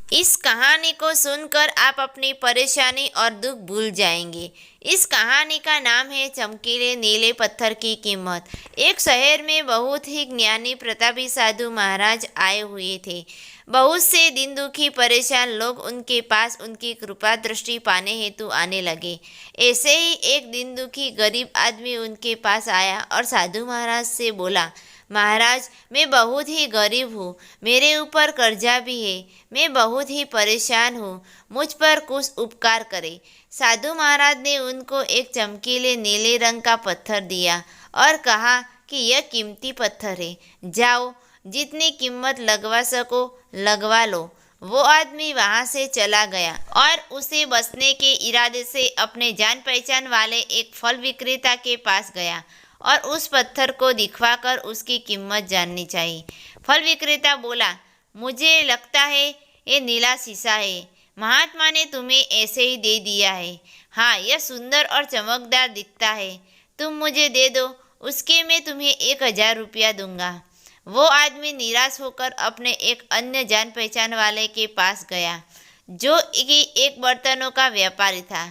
इस कहानी को सुनकर आप अपनी परेशानी और दुख भूल जाएंगे। इस कहानी का नाम है चमकीले नीले पत्थर की कीमत। एक शहर में बहुत ही ज्ञानी प्रतापी साधु महाराज आए हुए थे। बहुत से दिन दुखी परेशान लोग उनके पास उनकी कृपा दृष्टि पाने हेतु आने लगे। ऐसे ही एक दिन दुखी गरीब आदमी उनके पास आया और साधु महाराज से बोला, महाराज, मैं बहुत ही गरीब हूँ, मेरे ऊपर कर्जा भी है, मैं बहुत ही परेशान हूँ, मुझ पर कुछ उपकार करें। साधु महाराज ने उनको एक चमकीले नीले रंग का पत्थर दिया और कहा कि यह कीमती पत्थर है, जाओ जितनी कीमत लगवा सको लगवा लो। वो आदमी वहाँ से चला गया और उसे बचने के इरादे से अपने जान पहचान वाले एक फल विक्रेता के पास गया और उस पत्थर को दिखवाकर उसकी कीमत जाननी चाहिए। फल विक्रेता बोला, मुझे लगता है ये नीला शीशा है, महात्मा ने तुम्हें ऐसे ही दे दिया है। हाँ, यह सुंदर और चमकदार दिखता है, तुम मुझे दे दो, उसके मैं तुम्हें 1,000 रुपया दूंगा। वो आदमी निराश होकर अपने एक अन्य जान पहचान वाले के पास गया, जो कि एक बर्तनों का व्यापारी था।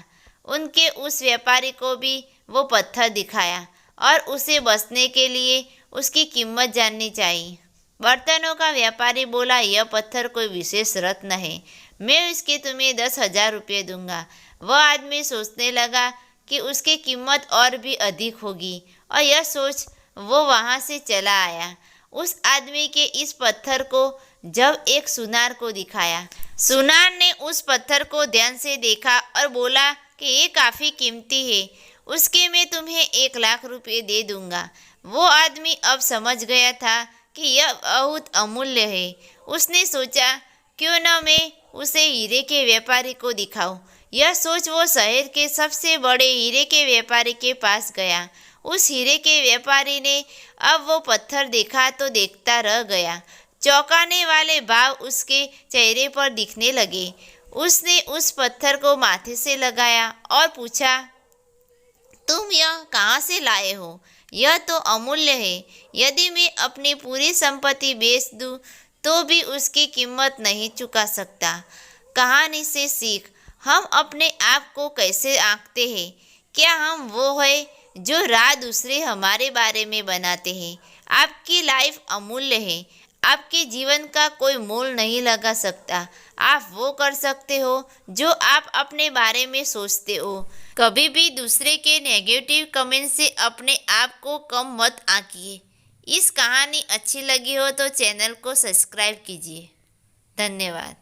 उनके उस व्यापारी को भी वो पत्थर दिखाया और उसे बचने के लिए उसकी कीमत जाननी चाहिए। बर्तनों का व्यापारी बोला, यह पत्थर कोई विशेष रत्न है, मैं इसके तुम्हें 10,000 रुपये दूंगा। वह आदमी सोचने लगा कि उसकी कीमत और भी अधिक होगी और यह सोच वो वहाँ से चला आया। उस आदमी के इस पत्थर को जब एक सुनार को दिखाया, सुनार ने उस पत्थर को ध्यान से देखा और बोला कि ये काफ़ी कीमती है, उसके मैं तुम्हें 1,00,000 रुपये दे दूंगा। वो आदमी अब समझ गया था कि यह बहुत अमूल्य है। उसने सोचा, क्यों न मैं उसे हीरे के व्यापारी को दिखाऊं। यह सोच वो शहर के सबसे बड़े हीरे के व्यापारी के पास गया। उस हीरे के व्यापारी ने अब वो पत्थर देखा तो देखता रह गया। चौंकाने वाले भाव उसके चेहरे पर दिखने लगे। उसने उस पत्थर को माथे से लगाया और पूछा, तुम यह कहाँ से लाए हो? यह तो अमूल्य है, यदि मैं अपनी पूरी संपत्ति बेच दूं तो भी उसकी कीमत नहीं चुका सकता। कहानी से सीख, हम अपने आप को कैसे आंकते हैं? क्या हम वो है जो राह दूसरे हमारे बारे में बनाते हैं? आपकी लाइफ अमूल्य है, आपके जीवन का कोई मोल नहीं लगा सकता। आप वो कर सकते हो जो आप अपने बारे में सोचते हो। कभी भी दूसरे के नेगेटिव कमेंट से अपने आप को कम मत आंकिए। इस कहानी अच्छी लगी हो तो चैनल को सब्सक्राइब कीजिए। धन्यवाद।